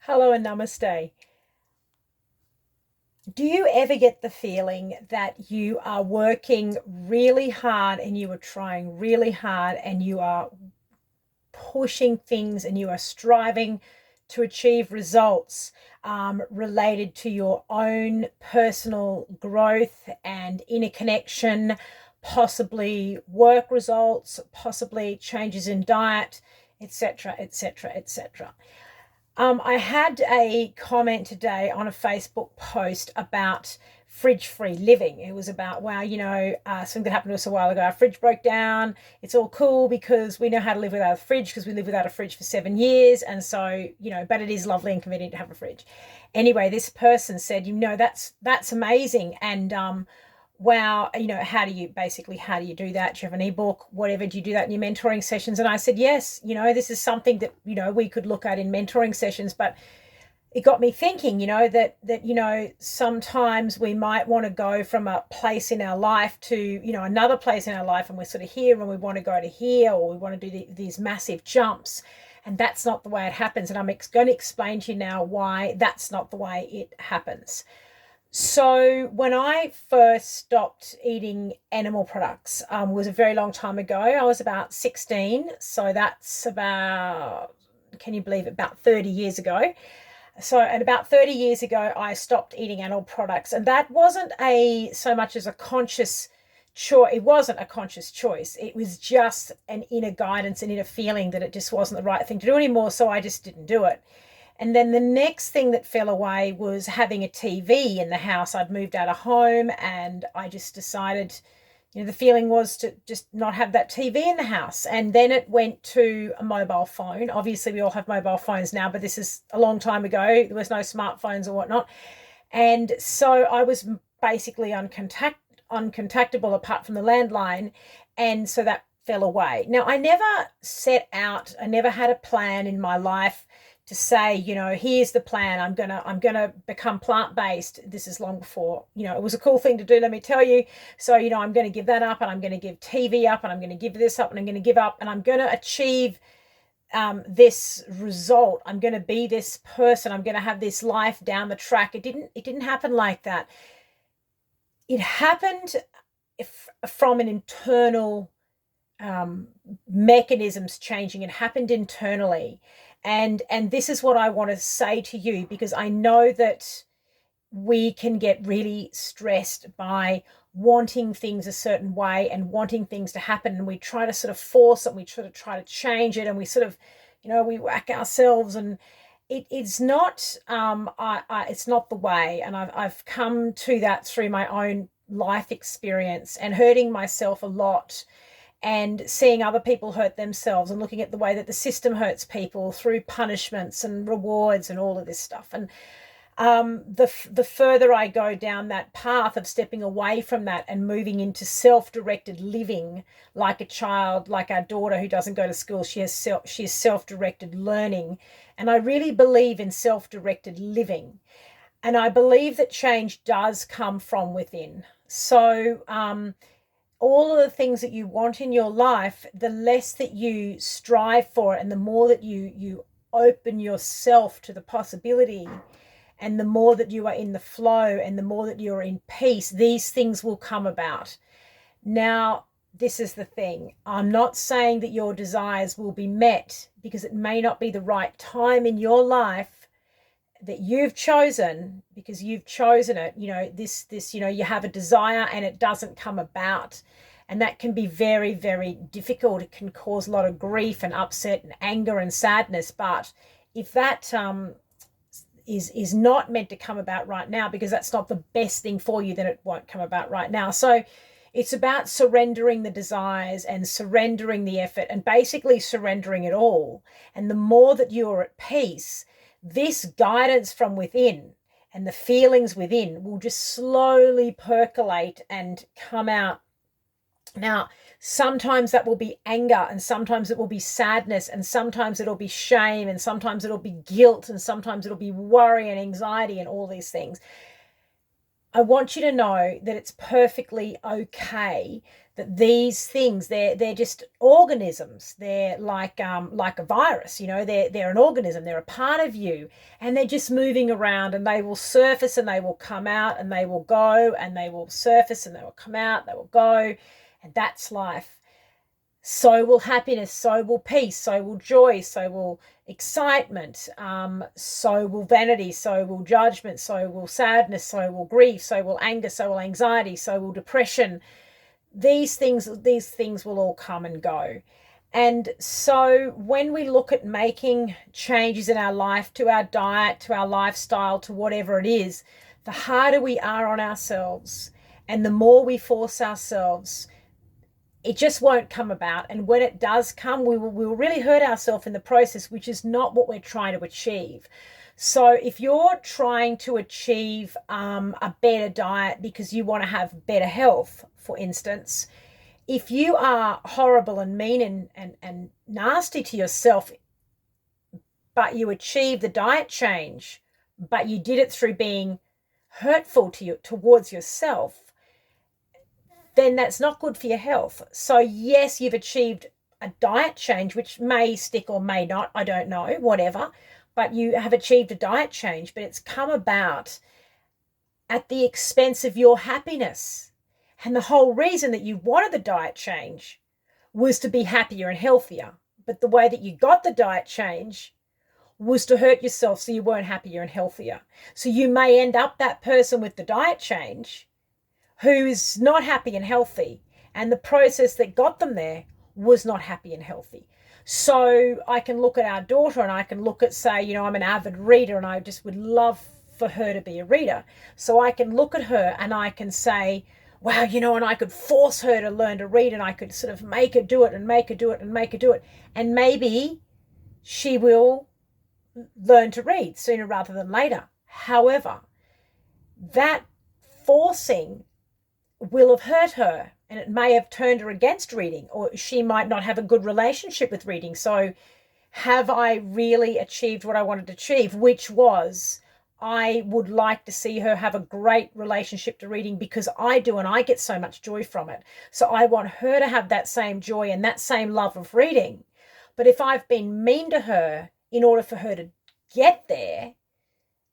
Hello and namaste. Do you ever get the feeling that you are working really hard and you are trying really hard and you are pushing things and you are striving to achieve results related to your own personal growth and inner connection, possibly work results, possibly changes in diet, etc., etc., etc.? I had a comment today on a Facebook post about fridge free living. It was about, wow, something that happened to us a while ago. Our fridge broke down. It's all cool because we know how to live without a fridge because we lived without a fridge for 7 years. And so, but it is lovely and convenient to have a fridge. Anyway, this person said, that's amazing. And wow, how do you do that? Do you have an ebook, whatever? Do you do that in your mentoring sessions? And I said, yes, this is something that, we could look at in mentoring sessions, but it got me thinking, sometimes we might want to go from a place in our life to, another place in our life, and we're sort of here and we want to go to here, or we want to do these massive jumps. And that's not the way it happens. And I'm going to explain to you now why that's not the way it happens. So when I first stopped eating animal products, was a very long time ago. I was about 16, so that's about, can you believe it, about 30 years ago. So at about 30 years ago, I stopped eating animal products, and that wasn't a so much as a conscious choice. It wasn't a conscious choice. It was just an inner guidance, an inner feeling that it just wasn't the right thing to do anymore. So I just didn't do it. And then the next thing that fell away was having a TV in the house. I'd moved out of home and I just decided, the feeling was to just not have that TV in the house. And then it went to a mobile phone. Obviously, we all have mobile phones now, but this is a long time ago. There was no smartphones or whatnot. And so I was basically uncontactable apart from the landline. And so that fell away. Now, I never had a plan in my life to say, here's the plan. I'm gonna become plant-based. This is long before, it was a cool thing to do, let me tell you. So, I'm going to give that up, and I'm going to give TV up, and I'm going to give this up, and I'm going to give up, and I'm going to achieve this result. I'm going to be this person. I'm going to have this life down the track. It didn't happen like that. It happened from an internal mechanisms changing. It happened internally. And this is what I want to say to you, because I know that we can get really stressed by wanting things a certain way and wanting things to happen, and we try to sort of force it, and we try to change it, and we sort of, we whack ourselves, and it's not it's not the way. And I've come to that through my own life experience and hurting myself a lot, and seeing other people hurt themselves, and looking at the way that the system hurts people through punishments and rewards and all of this stuff. And the further I go down that path of stepping away from that and moving into self-directed living, like a child, like our daughter who doesn't go to school, she is self-directed learning. And I really believe in self-directed living. And I believe that change does come from within. So, all of the things that you want in your life, the less that you strive for it, and the more that you open yourself to the possibility, and the more that you are in the flow, and the more that you're in peace, these things will come about. Now, this is the thing. I'm not saying that your desires will be met, because it may not be the right time in your life that you've chosen, because you've chosen it. You have a desire and it doesn't come about. And that can be very, very difficult. It can cause a lot of grief and upset and anger and sadness. But if that is not meant to come about right now, because that's not the best thing for you, then it won't come about right now. So it's about surrendering the desires and surrendering the effort, and basically surrendering it all. And the more that you're at peace, this guidance from within and the feelings within will just slowly percolate and come out. Now, sometimes that will be anger, and sometimes it will be sadness, and sometimes it'll be shame, and sometimes it'll be guilt, and sometimes it'll be worry and anxiety and all these things. I want you to know that it's perfectly okay that these things, they're just organisms. They're like a virus, they're an organism, they're a part of you, and they're just moving around, and they will surface and they will come out and they will go, and they will surface and they will come out, they will go, and that's life. So will happiness, so will peace, so will joy, so will excitement, so will vanity, so will judgment, so will sadness, so will grief, so will anger, so will anxiety, so will depression. These things will all come and go. And so when we look at making changes in our life, to our diet, to our lifestyle, to whatever it is, the harder we are on ourselves and the more we force ourselves, it just won't come about. And when it does come, we will really hurt ourselves in the process, which is not what we're trying to achieve. So if you're trying to achieve a better diet because you want to have better health, for instance, if you are horrible and mean and nasty to yourself, but you achieve the diet change, but you did it through being hurtful towards yourself, then that's not good for your health. So yes, you've achieved a diet change, which may stick or may not, I don't know, whatever, but you have achieved a diet change, but it's come about at the expense of your happiness. And the whole reason that you wanted the diet change was to be happier and healthier. But the way that you got the diet change was to hurt yourself so you weren't happier and healthier. So you may end up that person with the diet change who's not happy and healthy, and the process that got them there was not happy and healthy. So I can look at our daughter and I can look at, say, I'm an avid reader and I just would love for her to be a reader. So I can look at her and I can say, wow, and I could force her to learn to read, and I could sort of make her do it and make her do it and make her do it. And maybe she will learn to read sooner rather than later. However, that forcing will have hurt her, and it may have turned her against reading, or she might not have a good relationship with reading. So have I really achieved what I wanted to achieve, which was I would like to see her have a great relationship to reading, because I do, and I get so much joy from it. So I want her to have that same joy and that same love of reading. But if I've been mean to her in order for her to get there,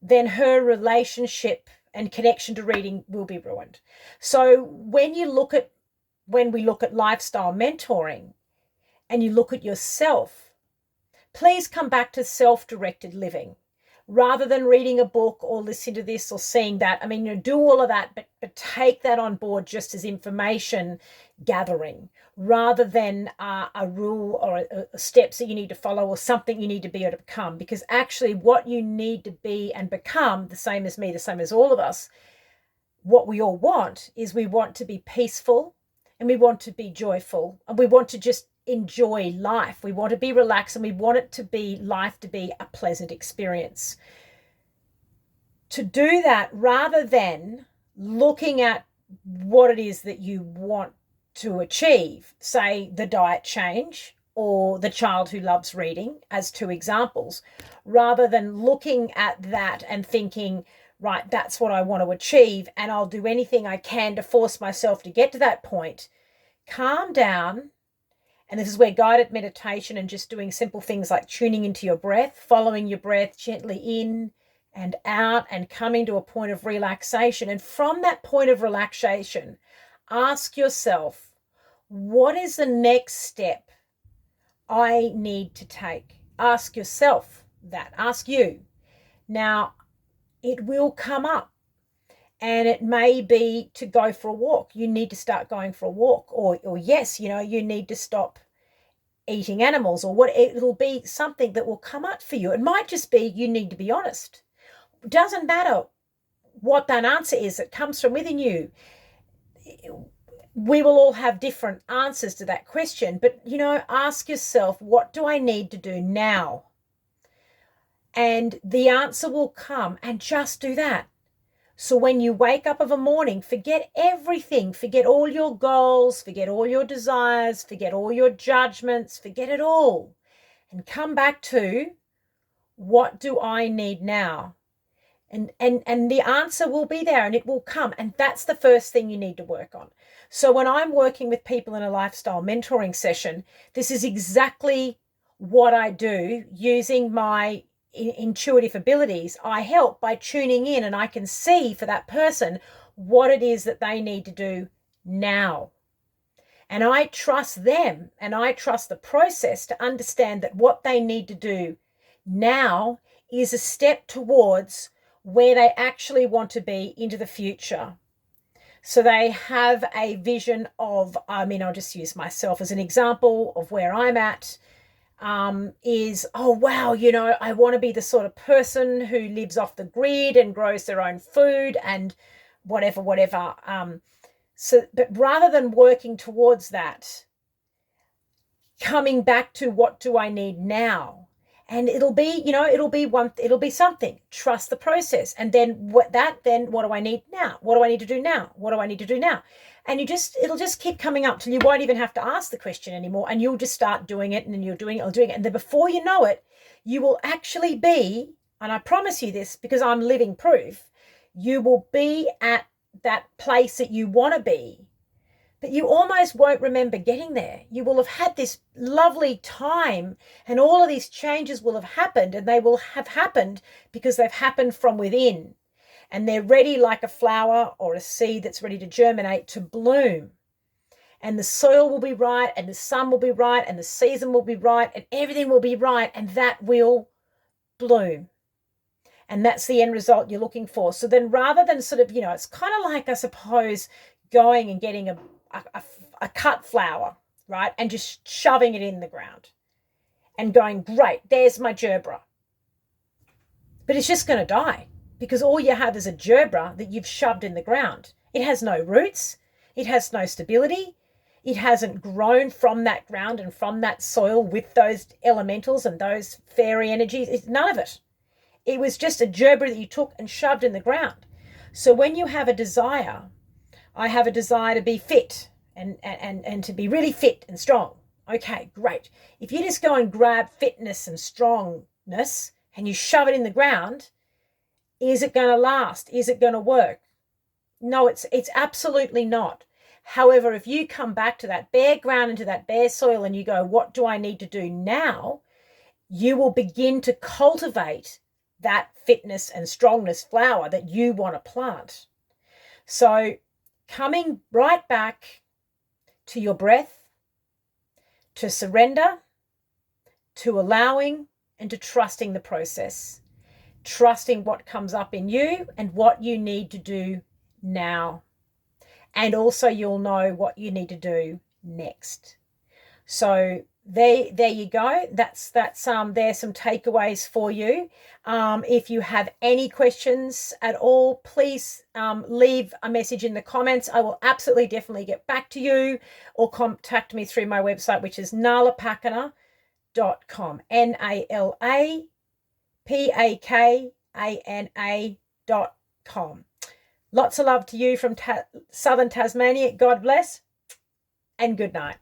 then her relationship and connection to reading will be ruined. So when we look at lifestyle mentoring and you look at yourself, please come back to self-directed living rather than reading a book or listening to this or seeing that. Do all of that, but take that on board just as information gathering rather than a rule or steps that you need to follow or something you need to be able to become. Because actually what you need to be and become, the same as me, the same as all of us, what we all want is we want to be peaceful and we want to be joyful and we want to just enjoy life. We want to be relaxed and we want life to be a pleasant experience. To do that, rather than looking at what it is that you want to achieve, say the diet change or the child who loves reading as two examples, rather than looking at that and thinking, right, that's what I want to achieve and I'll do anything I can to force myself to get to that point, calm down. And this is where guided meditation and just doing simple things like tuning into your breath, following your breath gently in and out and coming to a point of relaxation. And from that point of relaxation, ask yourself, what is the next step I need to take? Ask yourself that. Ask you. Now, it will come up. And it may be to go for a walk. You need to start going for a walk. Or yes, you need to stop eating animals, or what. It'll be something that will come up for you. It might just be you need to be honest. It doesn't matter what that answer is that comes from within you. We will all have different answers to that question. But, ask yourself, what do I need to do now? And the answer will come, and just do that. So when you wake up of a morning, forget everything. Forget all your goals, forget all your desires, forget all your judgments, forget it all. And come back to, what do I need now? And the answer will be there and it will come. And that's the first thing you need to work on. So when I'm working with people in a lifestyle mentoring session, this is exactly what I do using my intuitive abilities. I help by tuning in, and I can see for that person what it is that they need to do now. And I trust them and I trust the process to understand that what they need to do now is a step towards where they actually want to be into the future. So they have a vision of, I'll just use myself as an example of where I'm at, is, oh, wow, I want to be the sort of person who lives off the grid and grows their own food and whatever. But rather than working towards that, coming back to what do I need now? And it'll be something. Trust the process. And then what do I need now? What do I need to do now? What do I need to do now? And it'll just keep coming up till you won't even have to ask the question anymore. And you'll just start doing it, and then you're doing it. And then before you know it, you will actually be, and I promise you this because I'm living proof, you will be at that place that you want to be. But you almost won't remember getting there. You will have had this lovely time and all of these changes will have happened, and they will have happened because they've happened from within, and they're ready like a flower or a seed that's ready to germinate, to bloom. And the soil will be right, and the sun will be right, and the season will be right, and everything will be right, and that will bloom. And that's the end result you're looking for. So then rather than sort of, it's kind of like, I suppose, going and getting a cut flower, right? And just shoving it in the ground and going, great, there's my gerbera. But it's just going to die because all you have is a gerbera that you've shoved in the ground. It has no roots. It has no stability. It hasn't grown from that ground and from that soil with those elementals and those fairy energies. It's none of it. It was just a gerbera that you took and shoved in the ground. So when you have a desire, I have a desire to be fit and to be really fit and strong. Okay, great. If you just go and grab fitness and strongness and you shove it in the ground, is it going to last? Is it going to work? No, it's absolutely not. However, if you come back to that bare ground, into that bare soil, and you go, what do I need to do now? You will begin to cultivate that fitness and strongness flower that you want to plant. So coming right back to your breath, to surrender, to allowing, and to trusting the process. Trusting what comes up in you and what you need to do now. And also you'll know what you need to do next. So there you go. There's some takeaways for you. If you have any questions at all, please leave a message in the comments. I will absolutely definitely get back to you, or contact me through my website, which is nalapakana.com. NALAPAKANA.com. Lots of love to you from southern Tasmania. God bless and good night.